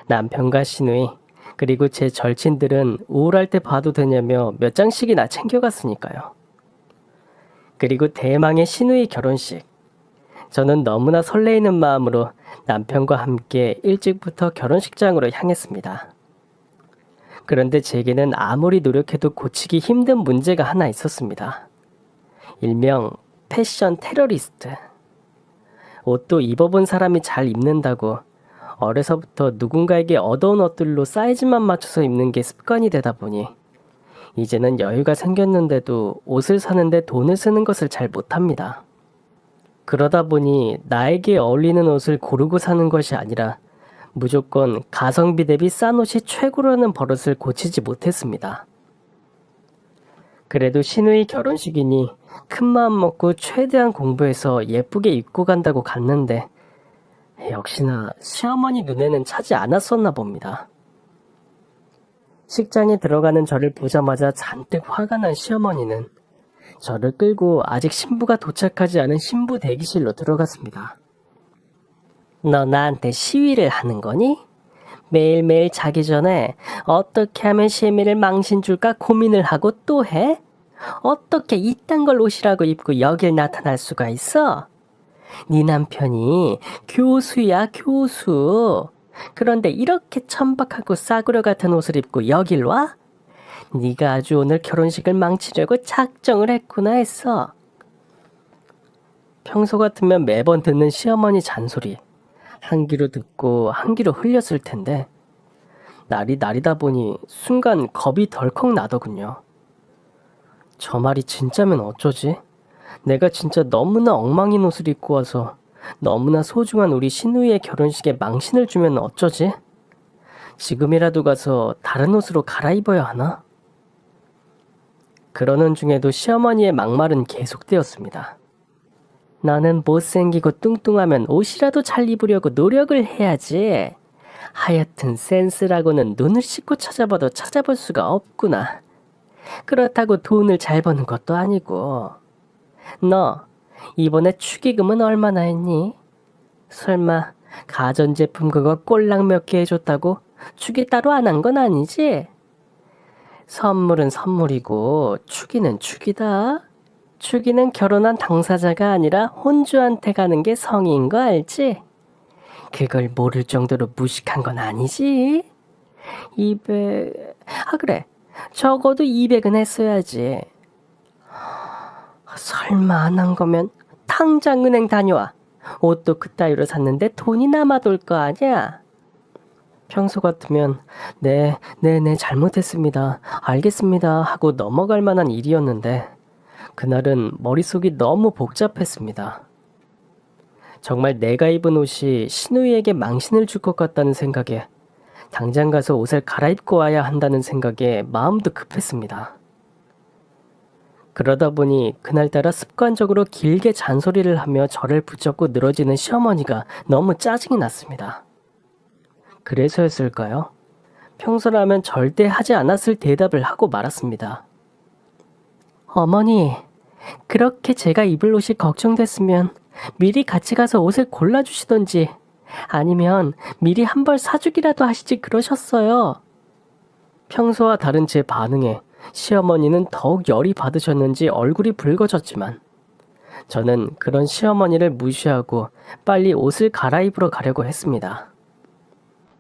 남편과 시누이 그리고 제 절친들은 우울할 때 봐도 되냐며 몇 장씩이나 챙겨갔으니까요. 그리고 대망의 시누이 결혼식. 저는 너무나 설레이는 마음으로 남편과 함께 일찍부터 결혼식장으로 향했습니다. 그런데 제게는 아무리 노력해도 고치기 힘든 문제가 하나 있었습니다. 일명 패션 테러리스트. 옷도 입어본 사람이 잘 입는다고 어려서부터 누군가에게 얻어온 옷들로 사이즈만 맞춰서 입는 게 습관이 되다 보니 이제는 여유가 생겼는데도 옷을 사는데 돈을 쓰는 것을 잘 못합니다. 그러다 보니 나에게 어울리는 옷을 고르고 사는 것이 아니라 무조건 가성비 대비 싼 옷이 최고라는 버릇을 고치지 못했습니다. 그래도 시누이 결혼식이니 큰 마음 먹고 최대한 공부해서 예쁘게 입고 간다고 갔는데 역시나 시어머니 눈에는 차지 않았었나 봅니다. 식장에 들어가는 저를 보자마자 잔뜩 화가 난 시어머니는 저를 끌고 아직 신부가 도착하지 않은 신부 대기실로 들어갔습니다. 너 나한테 시위를 하는 거니? 매일매일 자기 전에 어떻게 하면 시애미를 망신 줄까 고민을 하고 또 해? 어떻게 이딴 걸 옷이라고 입고 여길 나타날 수가 있어? 네 남편이 교수야, 교수. 그런데 이렇게 천박하고 싸구려 같은 옷을 입고 여길 와? 네가 아주 오늘 결혼식을 망치려고 작정을 했구나 했어. 평소 같으면 매번 듣는 시어머니 잔소리 한 귀로 듣고 한 귀로 흘렸을 텐데 날이 날이다 보니 순간 겁이 덜컥 나더군요. 저 말이 진짜면 어쩌지? 내가 진짜 너무나 엉망인 옷을 입고 와서 너무나 소중한 우리 시누이의 결혼식에 망신을 주면 어쩌지? 지금이라도 가서 다른 옷으로 갈아입어야 하나? 그러는 중에도 시어머니의 막말은 계속되었습니다. 나는 못생기고 뚱뚱하면 옷이라도 잘 입으려고 노력을 해야지. 하여튼 센스라고는 눈을 씻고 찾아봐도 찾아볼 수가 없구나. 그렇다고 돈을 잘 버는 것도 아니고. 너 이번에 축의금은 얼마나 했니? 설마 가전제품 그거 꼴랑 몇 개 해줬다고 축의 따로 안 한 건 아니지? 선물은 선물이고 축의는 축이다. 축의는 결혼한 당사자가 아니라 혼주한테 가는 게 성의인 거 알지? 그걸 모를 정도로 무식한 건 아니지? 200... 그래. 적어도 200은 했어야지. 설마 안 한 거면 당장 은행 다녀와. 옷도 그따위로 샀는데 돈이 남아돌 거 아니야? 평소 같으면 네, 잘못했습니다. 알겠습니다 하고 넘어갈 만한 일이었는데 그날은 머릿속이 너무 복잡했습니다. 정말 내가 입은 옷이 시누이에게 망신을 줄 것 같다는 생각에 당장 가서 옷을 갈아입고 와야 한다는 생각에 마음도 급했습니다. 그러다 보니 그날따라 습관적으로 길게 잔소리를 하며 저를 붙잡고 늘어지는 시어머니가 너무 짜증이 났습니다. 그래서였을까요? 평소라면 절대 하지 않았을 대답을 하고 말았습니다. 어머니, 그렇게 제가 입을 옷이 걱정됐으면 미리 같이 가서 옷을 골라주시던지 아니면 미리 한 벌 사주기라도 하시지 그러셨어요. 평소와 다른 제 반응에 시어머니는 더욱 열이 받으셨는지 얼굴이 붉어졌지만 저는 그런 시어머니를 무시하고 빨리 옷을 갈아입으러 가려고 했습니다.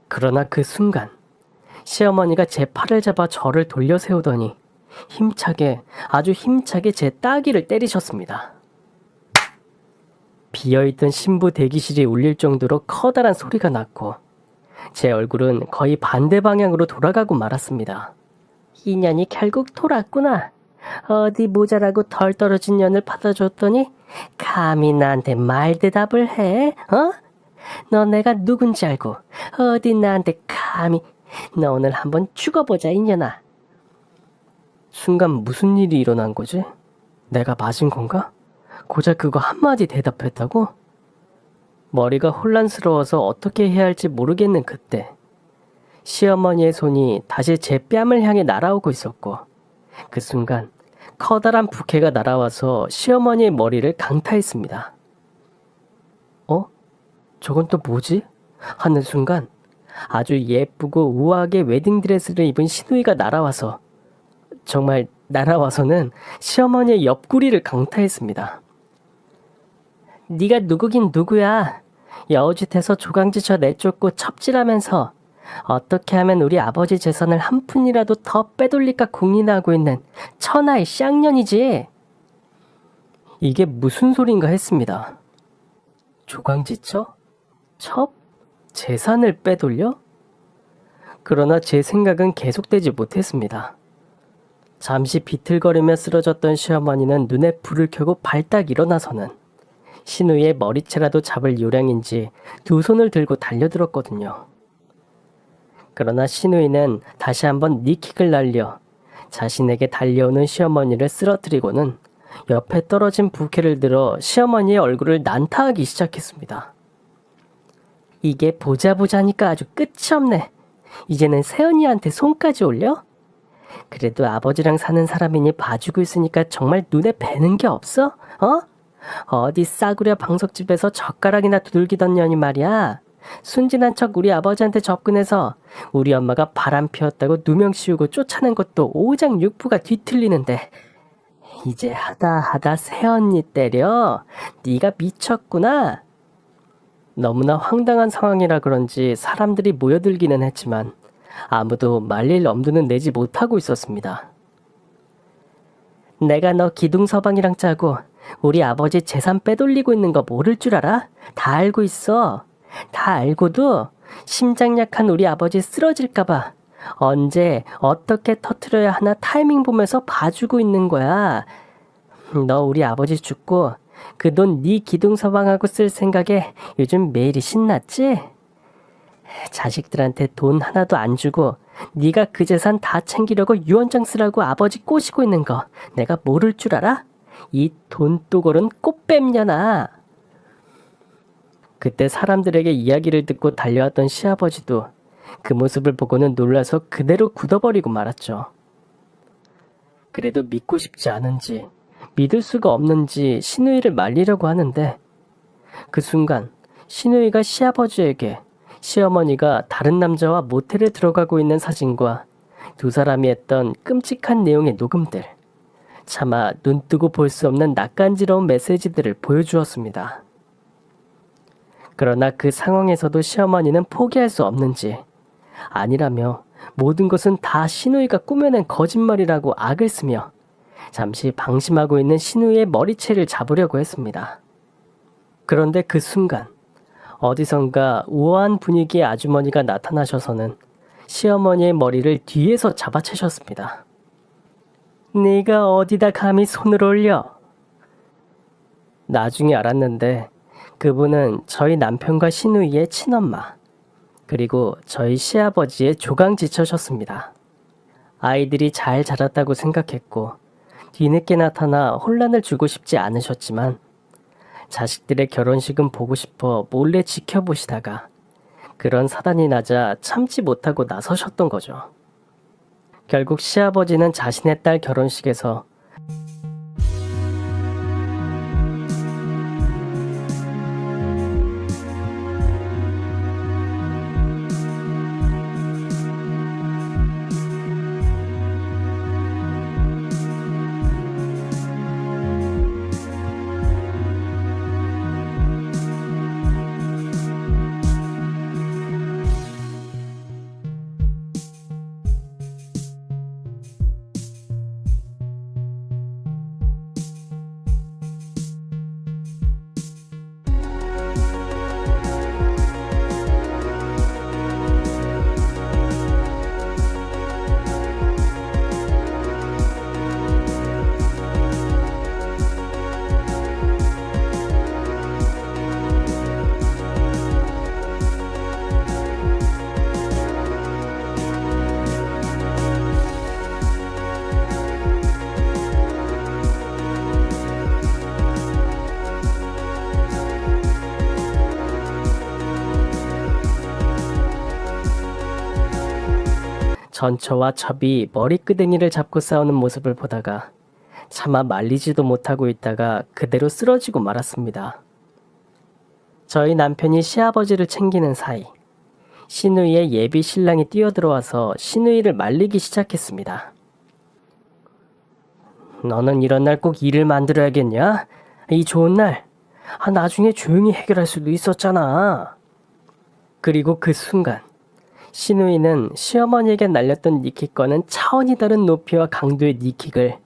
그러나 그 순간 시어머니가 제 팔을 잡아 저를 돌려 세우더니 아주 힘차게 제 따귀를 때리셨습니다. 비어있던 신부 대기실이 울릴 정도로 커다란 소리가 났고 제 얼굴은 거의 반대 방향으로 돌아가고 말았습니다. 인연이 결국 돌았구나. 어디 모자라고 덜 떨어진 년을 받아줬더니 감히 나한테 말대답을 해? 어? 너 내가 누군지 알고 어디 나한테 감히. 너 오늘 한번 죽어보자 이년아. 순간 무슨 일이 일어난 거지? 내가 맞은 건가? 고작 그거 한마디 대답했다고? 머리가 혼란스러워서 어떻게 해야 할지 모르겠는 그때 시어머니의 손이 다시 제 뺨을 향해 날아오고 있었고 그 순간 커다란 부케가 날아와서 시어머니의 머리를 강타했습니다. 어? 저건 또 뭐지? 하는 순간 아주 예쁘고 우아하게 웨딩드레스를 입은 시누이가 날아와서, 정말 날아와서는 시어머니의 옆구리를 강타했습니다. 네가 누구긴 누구야. 여우짓해서 조강지쳐 내쫓고 첩질하면서 어떻게 하면 우리 아버지 재산을 한 푼이라도 더 빼돌릴까 궁리나고 있는 천하의 쌍년이지. 이게 무슨 소린가 했습니다. 조강지쳐? 첩? 재산을 빼돌려? 그러나 제 생각은 계속되지 못했습니다. 잠시 비틀거리며 쓰러졌던 시어머니는 눈에 불을 켜고 발딱 일어나서는 시누이의 머리채라도 잡을 요량인지 두 손을 들고 달려들었거든요. 그러나 시누이는 다시 한번 니킥을 날려 자신에게 달려오는 시어머니를 쓰러뜨리고는 옆에 떨어진 부케를 들어 시어머니의 얼굴을 난타하기 시작했습니다. 이게 보자보자니까 아주 끝이 없네. 이제는 새언니한테 손까지 올려? 그래도 아버지랑 사는 사람이니 봐주고 있으니까 정말 눈에 뵈는 게 없어? 어디 싸구려 방석집에서 젓가락이나 두들기던 년이 말이야. 순진한 척 우리 아버지한테 접근해서 우리 엄마가 바람 피웠다고 누명 씌우고 쫓아낸 것도 오장육부가 뒤틀리는데 이제 하다 새언니 때려? 네가 미쳤구나. 너무나 황당한 상황이라 그런지 사람들이 모여들기는 했지만 아무도 말릴 엄두는 내지 못하고 있었습니다. 내가 너 기둥서방이랑 짜고 우리 아버지 재산 빼돌리고 있는 거 모를 줄 알아? 다 알고 있어. 다 알고도 심장 약한 우리 아버지 쓰러질까봐 언제 어떻게 터트려야 하나 타이밍 보면서 봐주고 있는 거야. 너 우리 아버지 죽고 그 돈 네 기둥서방하고 쓸 생각에 요즘 매일이 신났지? 자식들한테 돈 하나도 안 주고 네가 그 재산 다 챙기려고 유언장 쓰라고 아버지 꼬시고 있는 거 내가 모를 줄 알아? 이 돈도골은 꽃뱀년아. 그때 사람들에게 이야기를 듣고 달려왔던 시아버지도 그 모습을 보고는 놀라서 그대로 굳어버리고 말았죠. 그래도 믿고 싶지 않은지 믿을 수가 없는지 시누이를 말리려고 하는데 그 순간 시누이가 시아버지에게 시어머니가 다른 남자와 모텔에 들어가고 있는 사진과 두 사람이 했던 끔찍한 내용의 녹음들, 차마 눈뜨고 볼 수 없는 낯간지러운 메시지들을 보여주었습니다. 그러나 그 상황에서도 시어머니는 포기할 수 없는지 아니라며 모든 것은 다 시누이가 꾸며낸 거짓말이라고 악을 쓰며 잠시 방심하고 있는 시누이의 머리채를 잡으려고 했습니다. 그런데 그 순간 어디선가 우아한 분위기의 아주머니가 나타나셔서는 시어머니의 머리를 뒤에서 잡아채셨습니다. 네가 어디다 감히 손을 올려? 나중에 알았는데 그분은 저희 남편과 시누이의 친엄마, 그리고 저희 시아버지의 조강지처셨습니다. 아이들이 잘 자랐다고 생각했고 뒤늦게 나타나 혼란을 주고 싶지 않으셨지만 자식들의 결혼식은 보고 싶어 몰래 지켜보시다가 그런 사단이 나자 참지 못하고 나서셨던 거죠. 결국 시아버지는 자신의 딸 결혼식에서 전처와 첩이 머리끄댕이를 잡고 싸우는 모습을 보다가 차마 말리지도 못하고 있다가 그대로 쓰러지고 말았습니다. 저희 남편이 시아버지를 챙기는 사이 시누이의 예비 신랑이 뛰어들어와서 시누이를 말리기 시작했습니다. 너는 이런 날 꼭 일을 만들어야겠냐? 이 좋은 날. 나중에 조용히 해결할 수도 있었잖아. 그리고 그 순간 시누이는 시어머니에게 날렸던 니킥과는 차원이 다른 높이와 강도의 니킥을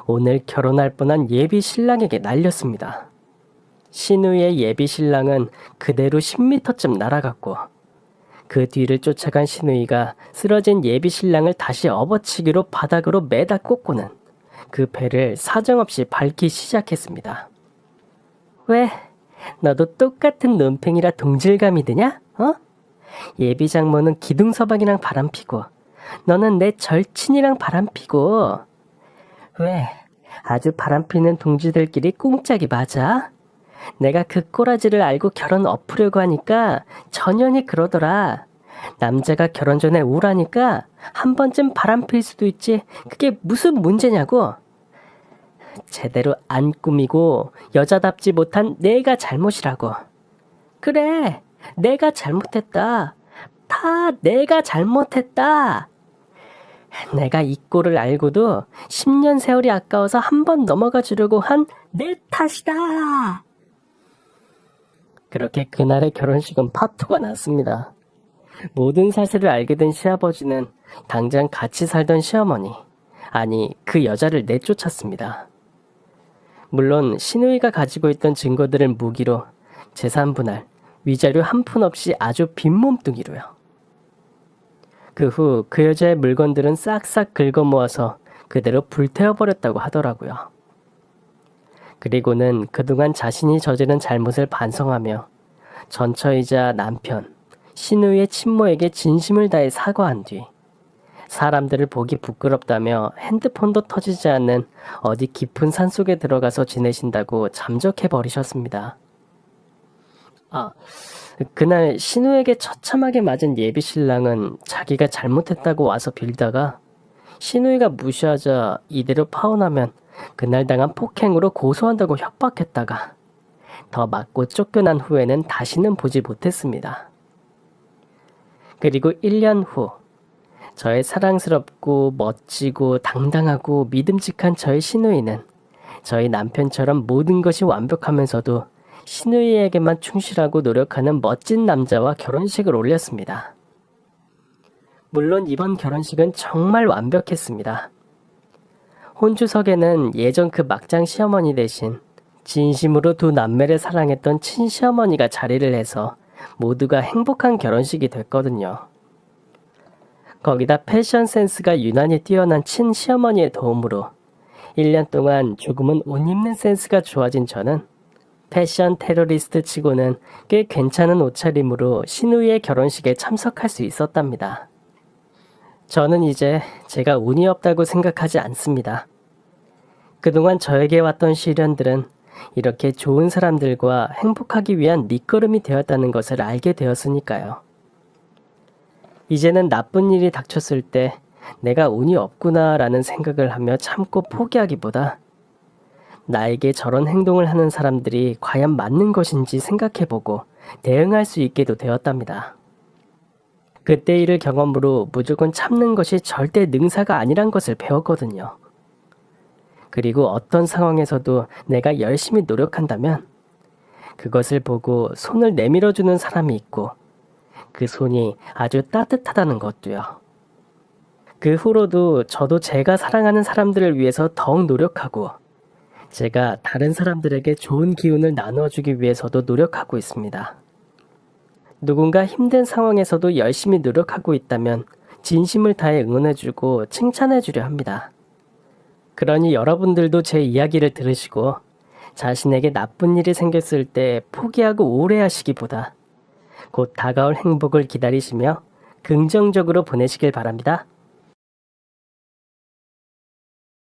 오늘 결혼할 뻔한 예비 신랑에게 날렸습니다. 시누이의 예비 신랑은 그대로 10m쯤 날아갔고 그 뒤를 쫓아간 시누이가 쓰러진 예비 신랑을 다시 업어치기로 바닥으로 매다 꽂고는 그 배를 사정없이 밟기 시작했습니다. 왜? 너도 똑같은 논팽이라 동질감이 드냐? 예비 장모는 기둥서방이랑 바람피고 너는 내 절친이랑 바람피고 왜? 아주 바람피는 동지들끼리 꿍짝이 맞아? 내가 그 꼬라지를 알고 결혼 엎으려고 하니까 전현이 그러더라. 남자가 결혼 전에 우울하니까 한 번쯤 바람필 수도 있지. 그게 무슨 문제냐고. 제대로 안 꾸미고 여자답지 못한 내가 잘못이라고. 그래, 내가 잘못했다. 다 내가 잘못했다. 내가 이 꼴을 알고도 10년 세월이 아까워서 한 번 넘어가 주려고 한 내 탓이다. 그렇게 그날의 결혼식은 파토가 났습니다. 모든 사실을 알게 된 시아버지는 당장 같이 살던 시어머니, 아니 그 여자를 내쫓았습니다. 물론 시누이가 가지고 있던 증거들을 무기로 재산 분할, 위자료 한 푼 없이 아주 빈몸뚱이로요. 그 후 그 여자의 물건들은 싹싹 긁어 모아서 그대로 불태워버렸다고 하더라고요. 그리고는 그동안 자신이 저지른 잘못을 반성하며 전처이자 남편, 시누이의 친모에게 진심을 다해 사과한 뒤 사람들을 보기 부끄럽다며 핸드폰도 터지지 않는 어디 깊은 산속에 들어가서 지내신다고 잠적해버리셨습니다. 그날 시누에게 처참하게 맞은 예비 신랑은 자기가 잘못했다고 와서 빌다가 시누이가 무시하자 이대로 파혼하면 그날 당한 폭행으로 고소한다고 협박했다가 더 맞고 쫓겨난 후에는 다시는 보지 못했습니다. 그리고 1년 후 저의 사랑스럽고 멋지고 당당하고 믿음직한 저의 시누이는 저희 남편처럼 모든 것이 완벽하면서도 시누이에게만 충실하고 노력하는 멋진 남자와 결혼식을 올렸습니다. 물론 이번 결혼식은 정말 완벽했습니다. 혼주석에는 예전 그 막장 시어머니 대신 진심으로 두 남매를 사랑했던 친시어머니가 자리를 해서 모두가 행복한 결혼식이 됐거든요. 거기다 패션 센스가 유난히 뛰어난 친시어머니의 도움으로 1년 동안 조금은 옷 입는 센스가 좋아진 저는 패션 테러리스트 치고는 꽤 괜찮은 옷차림으로 시누이의 결혼식에 참석할 수 있었답니다. 저는 이제 제가 운이 없다고 생각하지 않습니다. 그동안 저에게 왔던 시련들은 이렇게 좋은 사람들과 행복하기 위한 밑거름이 되었다는 것을 알게 되었으니까요. 이제는 나쁜 일이 닥쳤을 때 내가 운이 없구나라는 생각을 하며 참고 포기하기보다 나에게 저런 행동을 하는 사람들이 과연 맞는 것인지 생각해보고 대응할 수 있게도 되었답니다. 그때 일을 경험으로 무조건 참는 것이 절대 능사가 아니란 것을 배웠거든요. 그리고 어떤 상황에서도 내가 열심히 노력한다면 그것을 보고 손을 내밀어주는 사람이 있고 그 손이 아주 따뜻하다는 것도요. 그 후로도 저도 제가 사랑하는 사람들을 위해서 더욱 노력하고 제가 다른 사람들에게 좋은 기운을 나누어주기 위해서도 노력하고 있습니다. 누군가 힘든 상황에서도 열심히 노력하고 있다면 진심을 다해 응원해주고 칭찬해주려 합니다. 그러니 여러분들도 제 이야기를 들으시고 자신에게 나쁜 일이 생겼을 때 포기하고 우울해하시기보다 곧 다가올 행복을 기다리시며 긍정적으로 보내시길 바랍니다.